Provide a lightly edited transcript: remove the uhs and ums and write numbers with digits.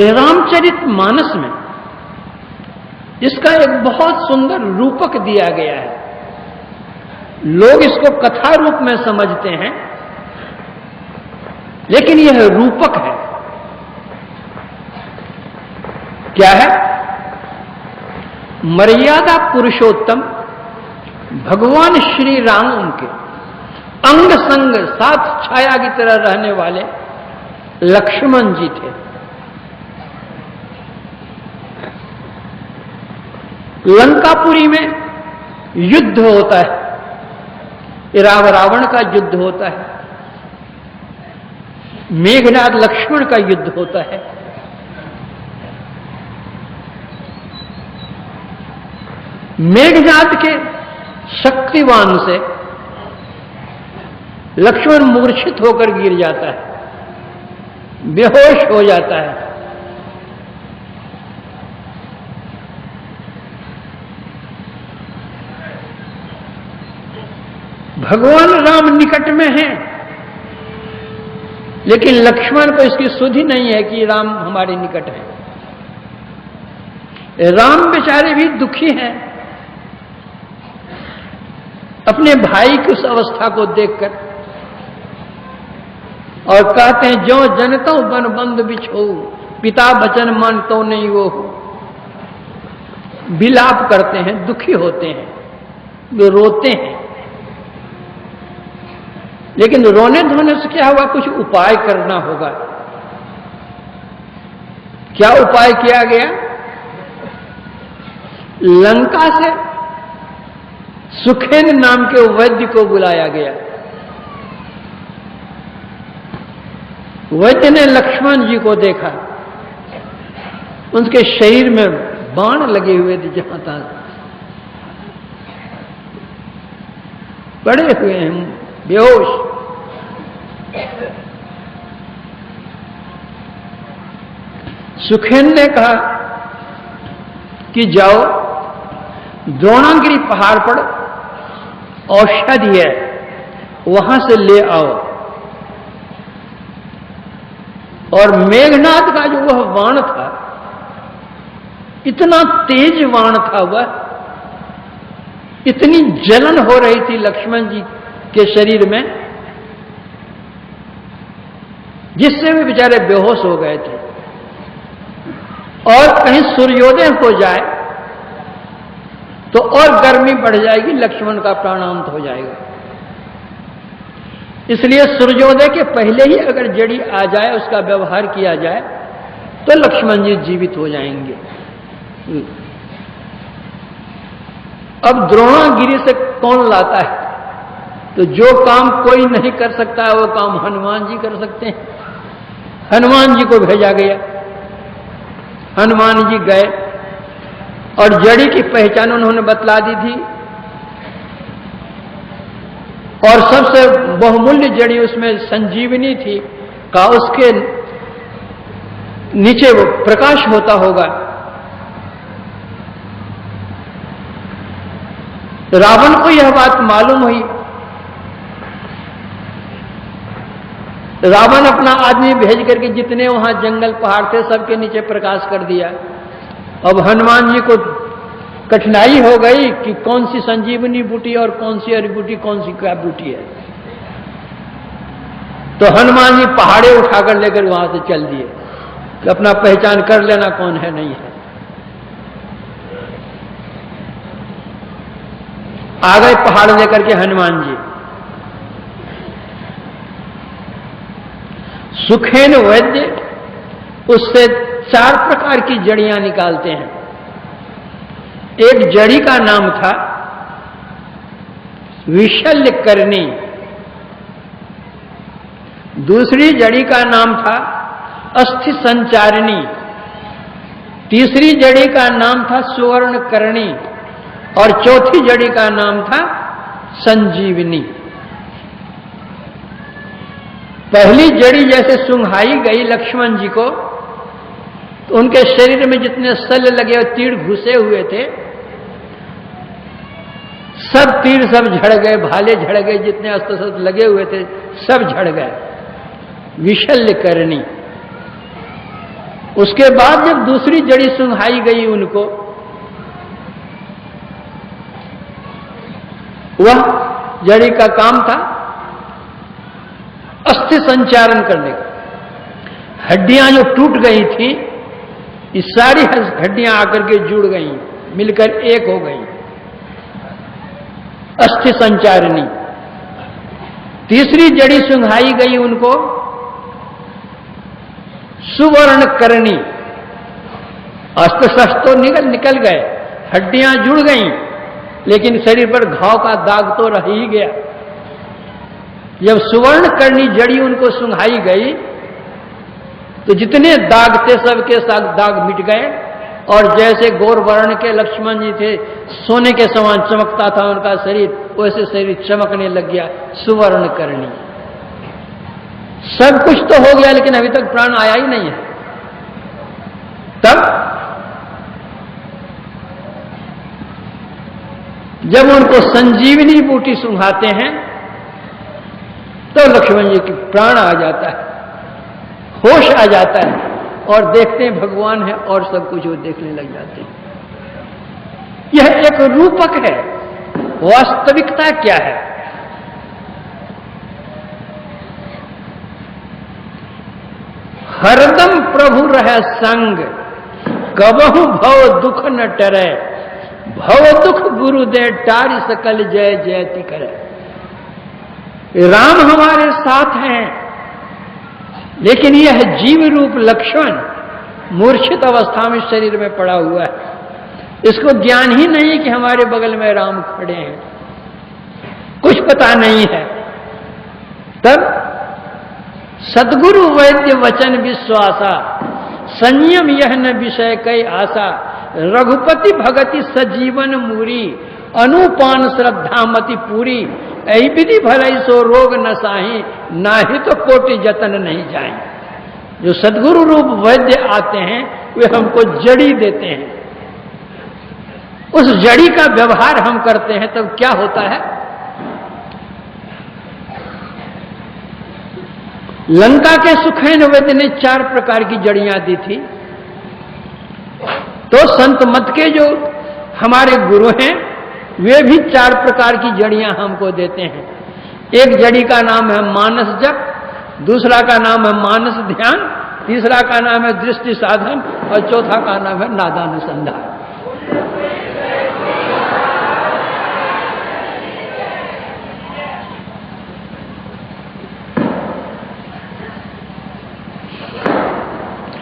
रामचरित मानस में इसका एक बहुत सुंदर रूपक दिया गया है। लोग इसको कथा रूप में समझते हैं, लेकिन यह रूपक है। क्या है? मर्यादा पुरुषोत्तम भगवान श्री राम उनके अंग संग साथ छाया की तरह रहने वाले लक्ष्मण जी थे। लंकापुरी में युद्ध होता है, रावण का युद्ध होता है, मेघनाद लक्ष्मण का युद्ध होता है। मेघनाद के शक्तिवान से लक्ष्मण मूर्छित होकर गिर जाता है, बेहोश हो जाता है। भगवान राम निकट में हैं, लेकिन लक्ष्मण को इसकी सुधि नहीं है कि राम हमारे निकट हैं। राम बेचारे भी दुखी हैं अपने भाई की उस अवस्था को देखकर, और कहते हैं जो जनतो बन बंद बिछो पिता बचन मन तो नहीं वो। विलाप करते हैं, दुखी होते हैं, वे रोते हैं। लेकिन रोने धोने से क्या हुआ? कुछ उपाय करना होगा। क्या उपाय किया गया? लंका से सुखेन नाम के वैद्य को बुलाया गया। वैद्य ने लक्ष्मण जी को देखा, उनके शरीर में बाण लगे हुए थे, जहां तक पड़े हुए हैं बेहोश। सुखेन ने कहा कि जाओ द्रोणागिरी पहाड़ पर औषधि है, वहां से ले आओ। और मेघनाद का जो वह बाण था, इतना तेज बाण था वह, इतनी जलन हो रही थी लक्ष्मण जी के शरीर में, जिससे वे बेचारे बेहोश हो गए थे। और कहीं सूर्योदय हो जाए तो और गर्मी बढ़ जाएगी, लक्ष्मण का प्राणांत हो जाएगा। इसलिए सूर्योदय के पहले ही अगर जड़ी आ जाए, उसका व्यवहार किया जाए, तो लक्ष्मण जी जीवित हो जाएंगे। अब द्रोणागिरी से कौन लाता है? तो जो काम कोई नहीं कर सकता है, वो काम हनुमान जी कर सकते हैं। हनुमान जी को भेजा गया। हनुमान जी गए और जड़ी की पहचान उन्होंने बतला दी थी, और सबसे बहुमूल्य जड़ी उसमें संजीवनी थी का उसके नीचे वो प्रकाश होता होगा। रावण को यह बात मालूम हुई। रावण अपना आदमी भेज करके जितने वहां जंगल पहाड़ थे सबके नीचे प्रकाश कर दिया। अब हनुमान जी को कठिनाई हो गई कि कौन सी संजीवनी बूटी और कौन सी हरी बूटी, कौन सी क्या बूटी है। तो हनुमान जी पहाड़े उठाकर लेकर वहां से चल दिए कि अपना पहचान कर लेना कौन है नहीं है। आ गए पहाड़ लेकर के हनुमान जी। सुखेन वैद्य उससे 4 प्रकार की जड़ियां निकालते हैं। एक जड़ी का नाम था विशल्य करनी, दूसरी जड़ी का नाम था अस्थि संचारिणी, तीसरी जड़ी का नाम था सुवर्ण करणी, और चौथी जड़ी का नाम था संजीवनी। पहली जड़ी जैसे सुंघाई गई लक्ष्मण जी को, तो उनके शरीर में जितने शल्य लगे और तीर घुसे हुए थे, सब तीर सब झड़ गए, भाले झड़ गए, जितने अस्त्र शस्त्र लगे हुए थे सब झड़ गए। विशल्य करनी उसके बाद जब दूसरी जड़ी सुंघाई गई उनको, वह जड़ी का काम था अस्थि संचारण करने का। हड्डियां जो टूट गई थी, ये सारी हड्डियां आकर के जुड़ गई, मिलकर एक हो गई, अस्थि संचारणी। तीसरी जड़ी सुंघाई गई उनको सुवर्ण करणी। अस्त्र शस्त्र तो निकल गए, हड्डियां जुड़ गईं, लेकिन शरीर पर घाव का दाग तो रह ही गया। जब सुवर्ण करणी जड़ी उनको सुंघाई गई तो जितने दाग थे सबके साथ दाग मिट गए, और जैसे गौर वर्ण के लक्ष्मण जी थे, सोने के समान चमकता था उनका शरीर, वैसे शरीर चमकने लग गया, सुवर्ण करणी। सब कुछ तो हो गया, लेकिन अभी तक प्राण आया ही नहीं है। तब जब उनको संजीवनी बूटी सुंघाते हैं तो लक्ष्मण जी की प्राण आ जाता है, होश आ जाता है, और देखते हैं भगवान है, और सब कुछ वो देखने लग जाते हैं। यह एक रूपक है, वास्तविकता क्या है? हरदम प्रभु रहे संग, कबहु भव दुख न टरे, भव दुख गुरु दे टारी सकल जय जयति करे। राम हमारे साथ हैं, लेकिन यह जीव रूप लक्ष्मण मूर्छित अवस्था में शरीर में पड़ा हुआ है, इसको ज्ञान ही नहीं कि हमारे बगल में राम खड़े हैं, कुछ पता नहीं है। तब सद्गुरु वैद्य वचन विश्वासा, संयम यह न विषय कई आशा, रघुपति भगति सजीवन मूरी, अनुपान श्रद्धामति पूरी, ऐ विधि भलाई सो रोग न साही, नाही तो कोटि जतन नहीं जाए। जो सद्गुरु रूप वैद्य आते हैं वे हमको जड़ी देते हैं, उस जड़ी का व्यवहार हम करते हैं, तब क्या होता है? लंका के सुखैन वैद्य ने 4 प्रकार की जड़ियां दी थी, तो संत मत के जो हमारे गुरु हैं वे भी 4 प्रकार की जड़ियां हमको देते हैं। एक जड़ी का नाम है मानस जप, दूसरा का नाम है मानस ध्यान, तीसरा का नाम है दृष्टि साधन, और चौथा का नाम है नादानुसंधान।